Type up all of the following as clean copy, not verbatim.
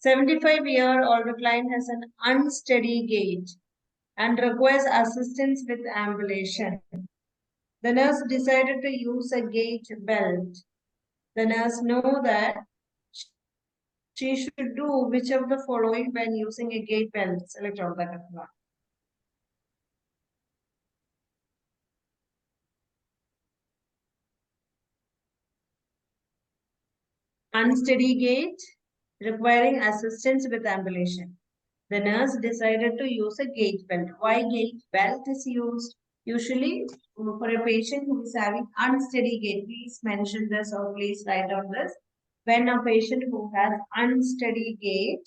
75-year-old client has an unsteady gait and requires assistance with ambulation. The nurse decided to use a gait belt. The nurse knows that she should do which of the following when using a gait belt. Select all the correct. Unsteady gait, requiring assistance with ambulation. The nurse decided to use a gait belt. Why gait belt is used? Usually for a patient who is having unsteady gait, please mention this or please write down this. When a patient who has unsteady gait,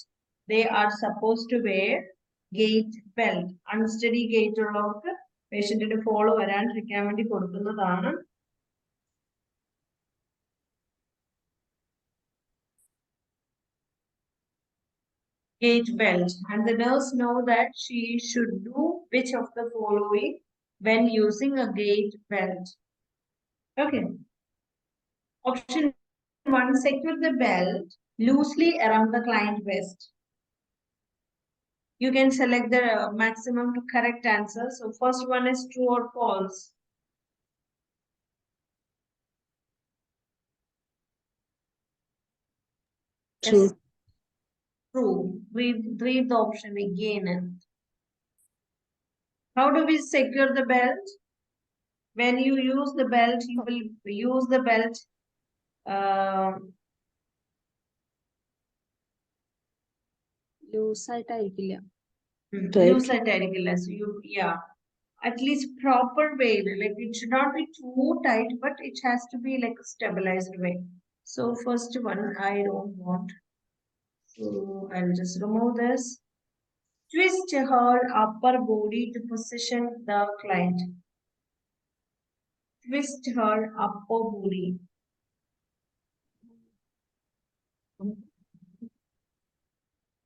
they are supposed to wear gait belt. Unsteady gait ഉള്ളവർക്ക് പേഷ്യന്റിന് follow വരാണ്ടിരിക്കാൻ വേണ്ടി കൊടുക്കുന്നതാണ് gait belt, and the nurse know that she should do which of the following when using a gait belt. Okay. Option 1, secure the belt loosely around the client waist. You can select the maximum to correct answer. So first one is true or false. True. Yes. True. Read the option again. How do we secure the belt? When you use the belt, you will use the belt Loose ആയിട്ടായിരിക്കില്ല. Loose ആയിട്ടായിരിക്കില്ല. So yeah, at least proper way. Like it should not be too tight, but it has to be like a stabilized way. So first one, I don't want. So I'll just remove this. Twist her upper body to position the client. Twist her upper body.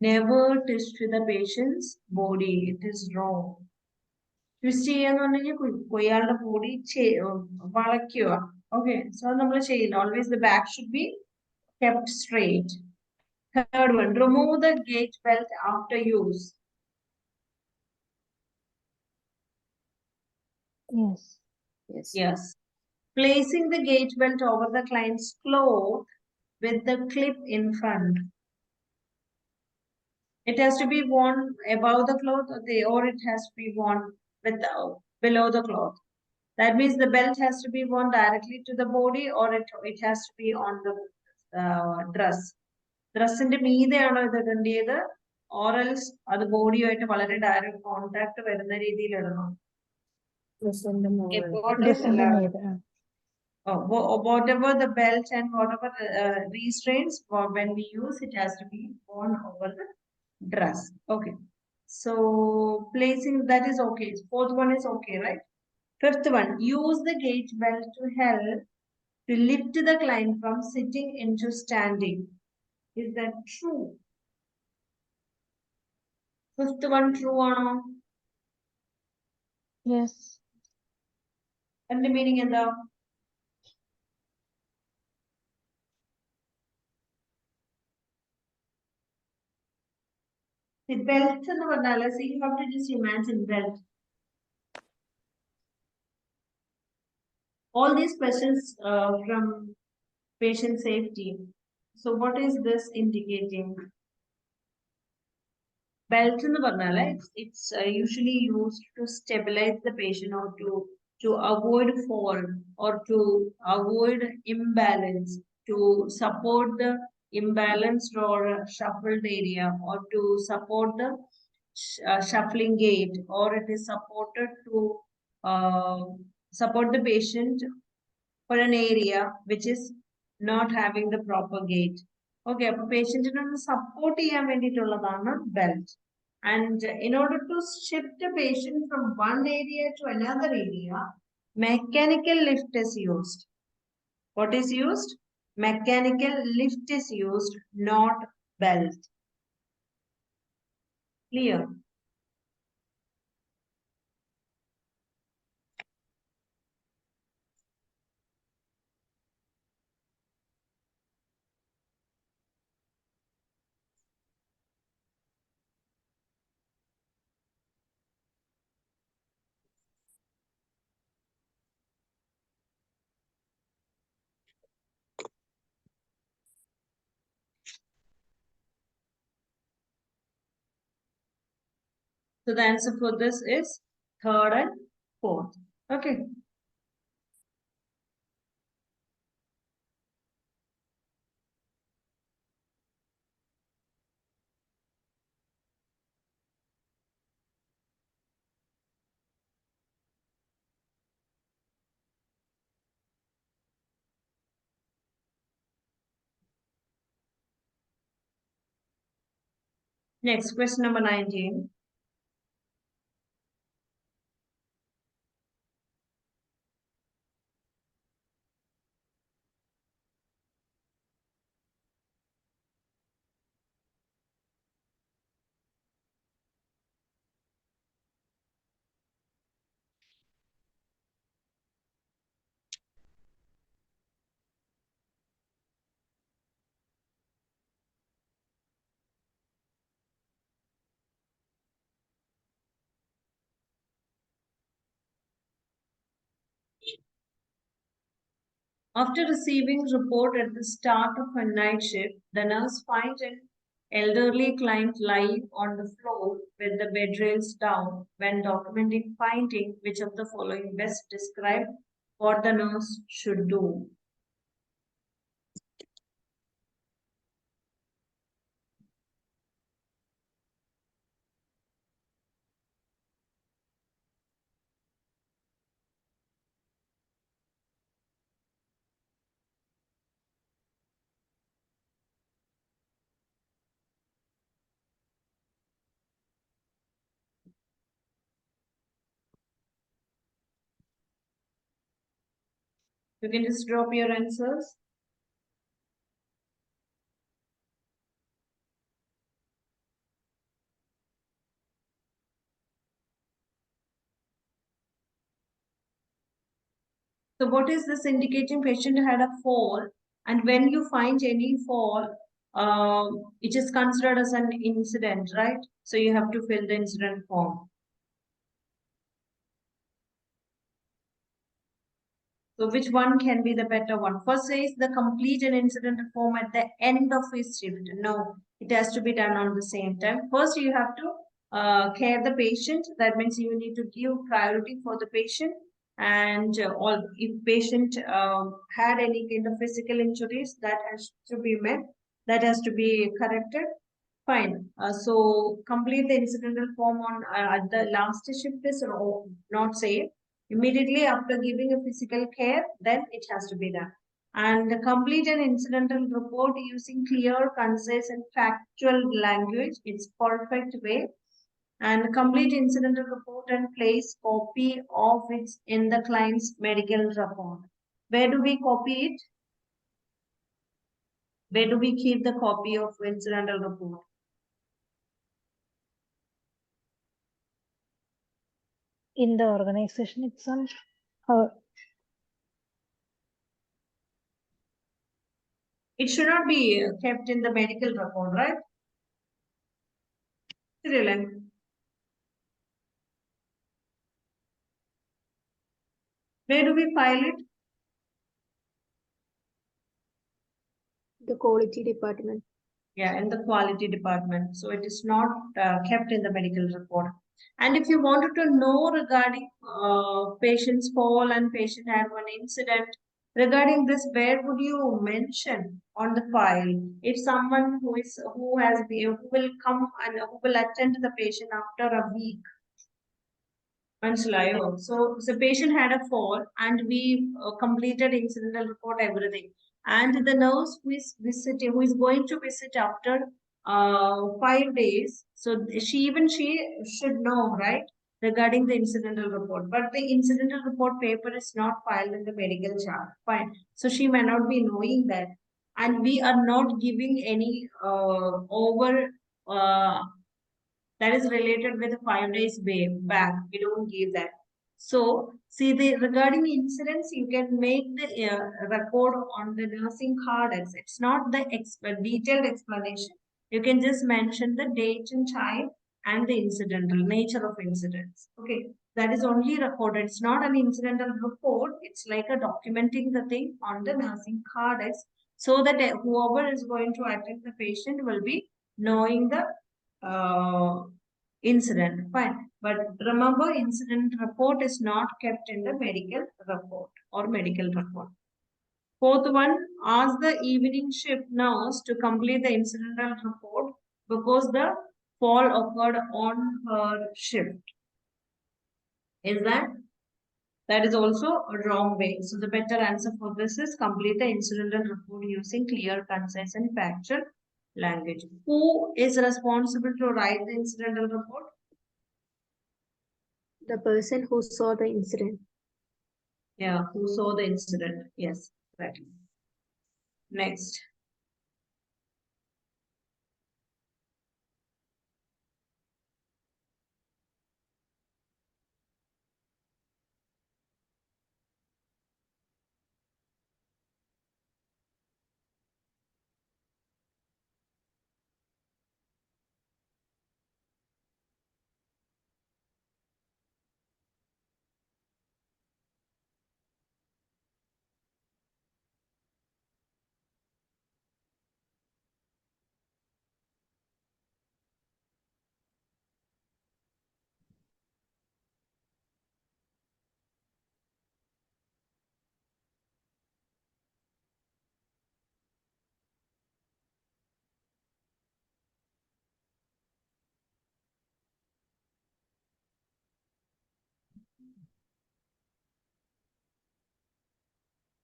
Never twist the patient's body. It is wrong. Twist ചെയ്യാന്നുണ്ടെങ്കിൽ കൊയ്യാളുടെ body വളയ്ക്കുക. Okay, so നമ്മൾ ചെയ്യില്ല. Always the back should be kept straight. Third one, remove the gait belt after use. Yes. Yes. Yes. Placing the gait belt over the client's cloth with the clip in front. It has to be worn above the cloth or it has to be worn below the cloth. That means the belt has to be worn directly to the body or it has to be on the dress. Dressന്റെ മീതെയാണോ ഇത് ഇടേണ്ടത് or else അത് ബോഡിയുമായിട്ട് വളരെ direct contact വരുന്ന രീതിയിൽ ഇടണം. Whatever the belt and whatever restraints when we use it has to be worn over the dress. Okay, so placing that is okay. Fourth one is okay, right? Fifth one, use the gait belt to help to lift the client from sitting into standing. Is that true? Fifth one true or no? Yes. And the meaning in the belt and the analysis, you have to just imagine belt. All these questions from patient safety. So what is this indicating? Belt in the banala, it's usually used to stabilize the patient or to avoid fall or to avoid imbalance, to support the imbalanced or shuffled area or to support the shuffling gait, or it is supported to support the patient for an area which is not having the proper gait. Okay, a patient support belt. And in order to shift the patient from one area to another area, mechanical lift is used. What is used? Mechanical lift is used, not belt. Clear? So the answer for this is third and fourth. Okay. Next, question number 19. After receiving report at the start of a night shift, the nurse finds an elderly client lying on the floor with the bed rails down. When documenting finding, which of the following best describe what the nurse should do? You can just drop your answers. So what is this indicating? Patient had a fall, and when you find any fall, it is considered as an incident, right? So you have to fill the incident form. So which one can be the better one? First says the complete an incident form at the end of his shift. No, it has to be done on the same time. First, you have to care the patient. That means you need to give priority for the patient. And all if patient had any kind of physical injuries, that has to be met. That has to be corrected. Fine. So complete the incidental form on at the last shift is not safe. Immediately after giving a physical care, then it has to be done. And complete an incidental report using clear, concise, and factual language. It's perfect way. And complete incidental report and place copy of it in the client's medical report. Where do we copy it? Where do we keep the copy of incidental report? In the organization itself, or It should not be kept in the medical record, right? Cyril, where do we file it? the quality department. Yeah, in the quality department. So it is not kept in the medical report. And if you wanted to know regarding patient's fall and patient had one incident, regarding this, where would you mention on the file? If someone who will come and who will attend the patient after a week, മനസ്സിലായോ? So the patient had a fall and we completed incidental report, everything. And the nurse who is going to visit after 5 days. So she should know, right? Regarding the incidental report. But the incidental report paper is not filed in the medical chart. Fine. So she may not be knowing that. And we are not giving any over uh, that is related with 5 days back. We don't give that. So, see the regarding incidents, you can make the record on the nursing card. It's not the detailed explanation. You can just mention the date and time and the incidental nature of incidents. Okay, that is only recorded. It's not an incidental report. It's like a documenting the thing on the nursing card, so that whoever is going to attend the patient will be knowing the uh, Incident, fine. But remember, incident report is not kept in the medical report or medical record. Fourth one, ask the evening shift nurse to complete the incidental report because the fall occurred on her shift. Is that? That is also a wrong way. So the better answer for this is complete the incidental report using clear, concise and factual language. Who is responsible to write the incidental report? The person who saw the incident. Yeah, who saw the incident. Yes, right. Next.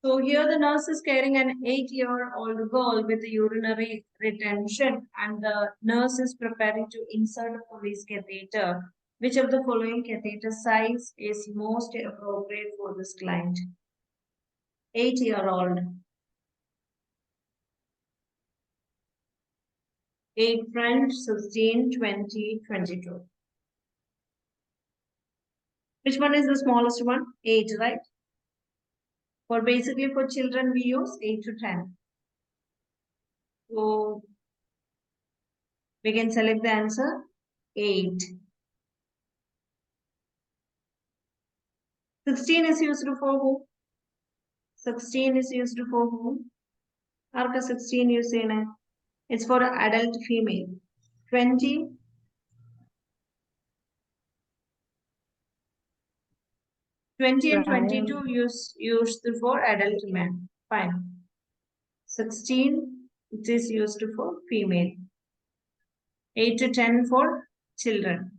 So here the nurse is carrying an 8-year-old girl with urinary retention and the nurse is preparing to insert a police catheter. Which of the following catheter size is most appropriate for this client? 8-year-old. 8 French, 16, 20, 22. Which one is the smallest one? 8, right? For basically for children we use 8 to 10. So we can select the answer 8. 16 is used for who? 16 is used for who? Arka 16 use cheyana. It's for adult female. 20. 20 and 22 used for adult man. Fine. 16 it is used for female. 8 to 10 for children.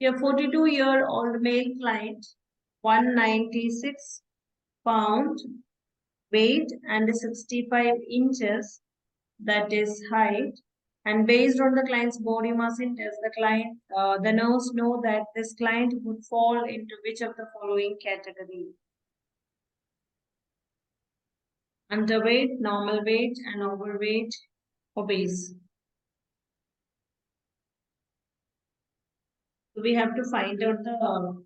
Your 42-year-old male client, 196 pound weight and 65 inches, that is height. And based on the client's body mass index, the nurse know that this client would fall into which of the following category? Underweight, normal weight, and overweight, obese. So we have to find out the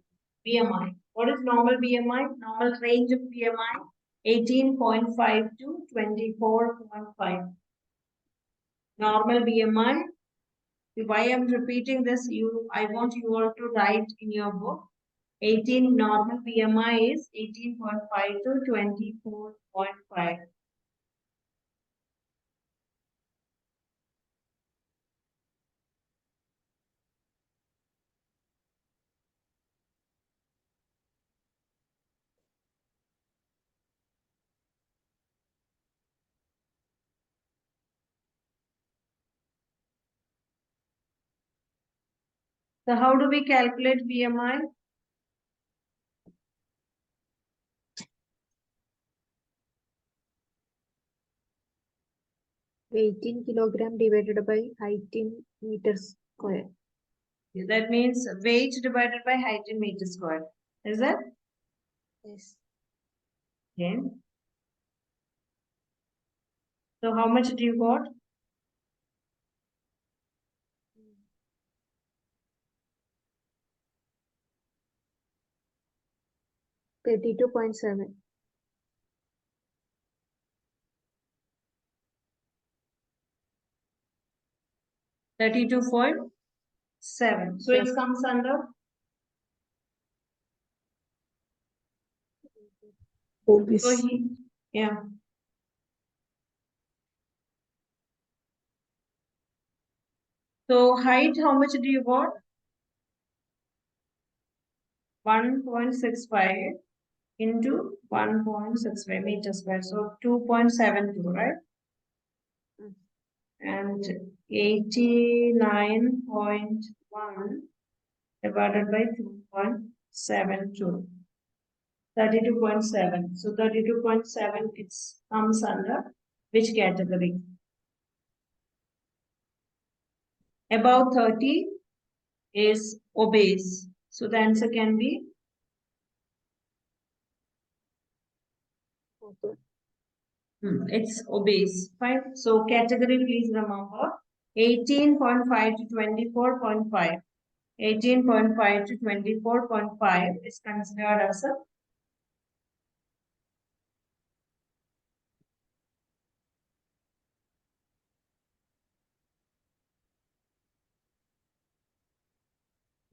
BMI. What is normal BMI? Normal range of BMI 18.5 to 24.5. Normal BMI. Why I'm repeating this? I want you all to write in your book. 18 normal BMI is 18.5 to 24.5. So how do we calculate BMI? Weight in kilogram divided by height in meters square. That means weight divided by height in meter square. Is that? Yes. Okay. So how much do you got? 32.7. 32.7. So it comes under Obese. so yeah. So height, how much do you got? 1.65 into 1.65 meters square. So 2.72, right? And 89.1 divided by 2.72. 32.7. So 32.7 it comes under which category? Above 30 is obese. So the answer can be it's obese. Fine. So category, please remember 18.5 to 24.5. 18.5 to 24.5 is considered as a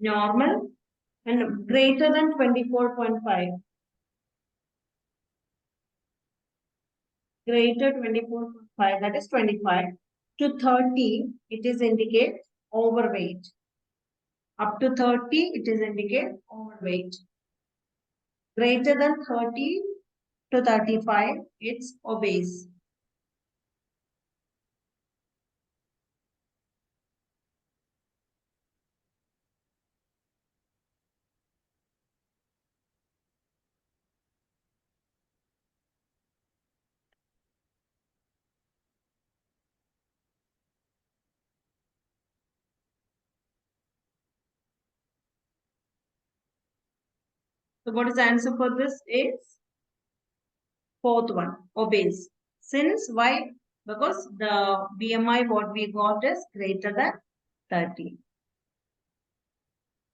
normal and greater than 24.5. Greater 24.5, that is 25. To 30, it is indicate overweight. Up to 30, it is indicate overweight. Greater than 30 to 35, it's obese. So what is the answer for this is fourth one, obese. Since why? Because the BMI what we got is greater than 30.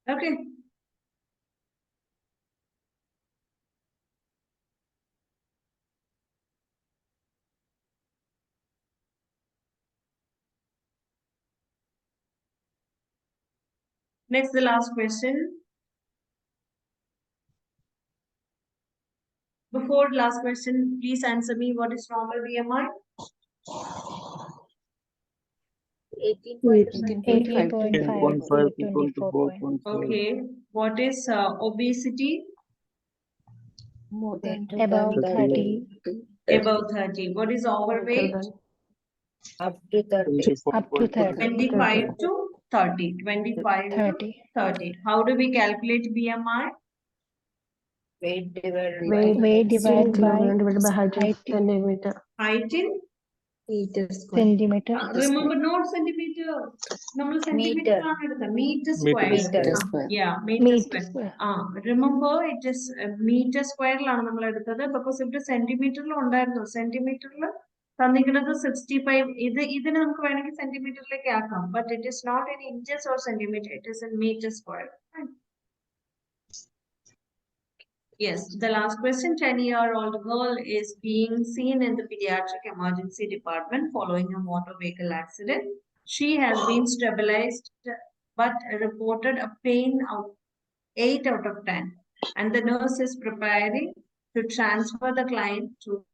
Okay. Next, the last question. Before last question, please answer me what is normal BMI? 18.5 to 24.5. Okay. What is obesity? More than Above 30. Above 30. What is overweight? Up to 30. Up to 30. 25 to 30. 25 to 30. 30. How do we calculate BMI? Weight divided Weight divided by height height centimeter. Height in? Meter square. centimeter. Remember, not centimeter. Normal centimeter. Meter square. Meter. Yeah, meter Meter square. square. Remember, it is meter square because if the centimeter centimeter തന്നിരിക്കുന്നത് 65 ഇതിനെ നമുക്ക് വേണമെങ്കിൽ സെന്റിമീറ്ററിലേക്ക് ആക്കാം but it is not in inches or centimeter, it is in meter square. Yes, the last question. 10-year-old girl is being seen in the pediatric emergency department following a motor vehicle accident. She has been stabilized but reported a pain of 8 out of 10. And the nurse is preparing to transfer the client to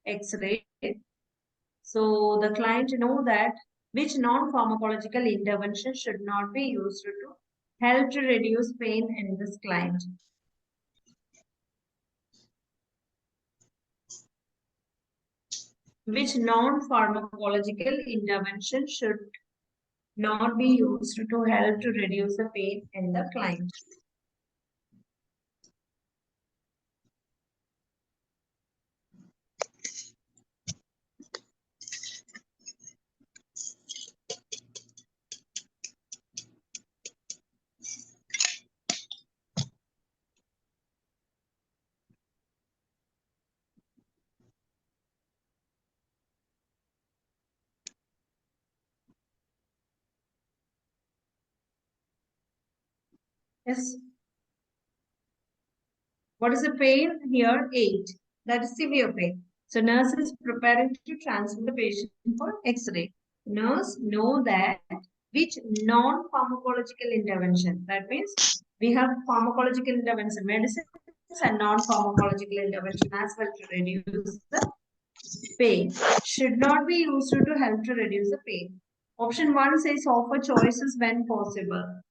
X-ray. So the client know that which non-pharmacological intervention should not be used to help to reduce pain in this client. Which non-pharmacological intervention should not be used to help to reduce the pain in the client. Yes. What is the pain here? 8. That is severe pain. So nurse is preparing to transfer the patient for X-ray. Nurse know that which non-pharmacological intervention. That means we have pharmacological intervention, medicines and non-pharmacological intervention as well to reduce the pain. Should not be used to help to reduce the pain. Option 1 says offer choices when possible.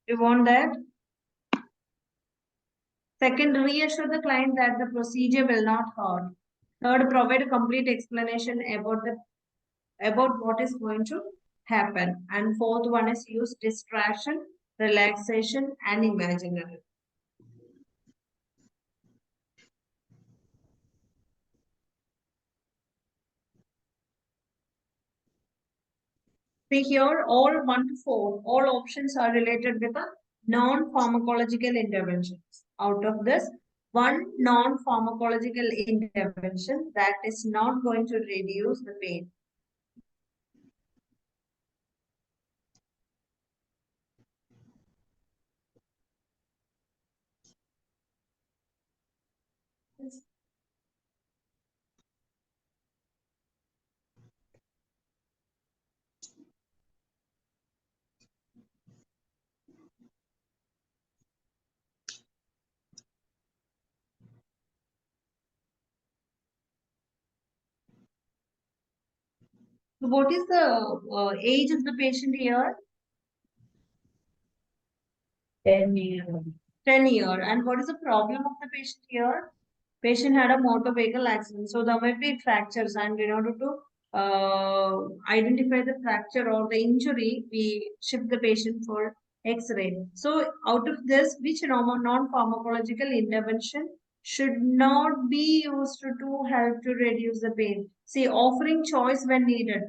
You want that? Second, reassure the client that the procedure will not hurt. Third, provide a complete explanation about what is going to happen. And fourth one is use distraction, relaxation, and imaginary. See here, all 1 to 4, all options are related with the non-pharmacological interventions. Out of this, one non-pharmacological intervention that is not going to reduce the pain. So what is the age of the patient here? 10 years. 10 years. And what is the problem of the patient here? Patient had a motor vehicle accident. So there might be fractures, and in order to identify the fracture or the injury, we shift the patient for X-ray. So out of this, which non-pharmacological intervention should not be used to help to reduce the pain? See, offering choice when needed.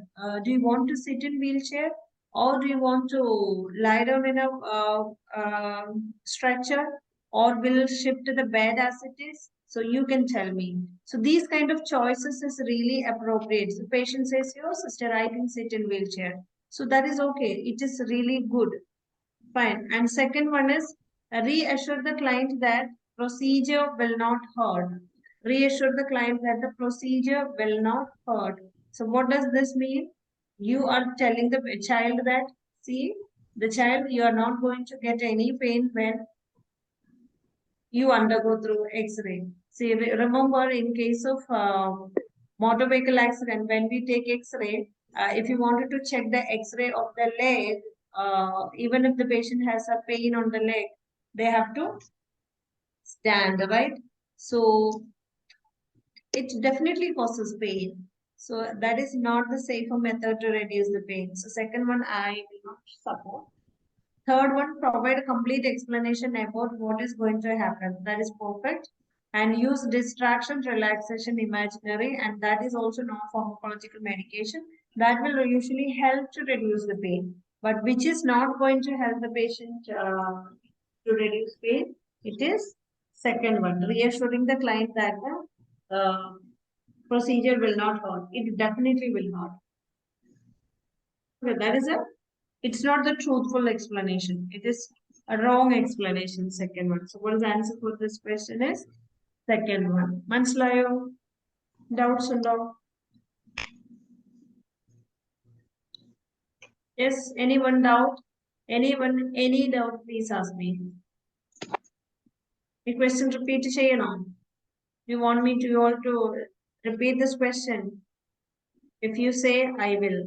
Do you want to sit in wheelchair? Or do you want to lie down in a stretcher, or will shift to the bed as it is? So you can tell me. So these kind of choices is really appropriate. So patient says, "Your sister, I can sit in wheelchair." So that is okay. It is really good. Fine. And second one is reassure the client that procedure will not hurt. Reassure the client that the procedure will not hurt. So what does this mean? You are telling the child that, see, the child, you are not going to get any pain when you undergo through X-ray. See, remember in case of motor vehicle accident, when we take X-ray, if you wanted to check the X-ray of the leg, even if the patient has a pain on the leg, they have to stand, right? So it definitely causes pain. So that is not the safer method to reduce the pain. So second one, I will not support. Third one, provide a complete explanation about what is going to happen. That is perfect. And use distraction, relaxation, imaginary, and that is also non-pharmacological medication. That will usually help to reduce the pain. But which is not going to help the patient to reduce pain? It is second one, reassuring the client that the procedure will not hurt. It definitely will hurt. Okay, that is it's not the truthful explanation. It is a wrong explanation, second one. So what is the answer for this question is second one. മനസ്സിലായോ? Doubts ഉണ്ടോ? Yes, anyone doubt? Anyone, any doubt, please ask me. The question repeat ചെയ്യണോ? You want me to all to repeat this question? If you say, I will.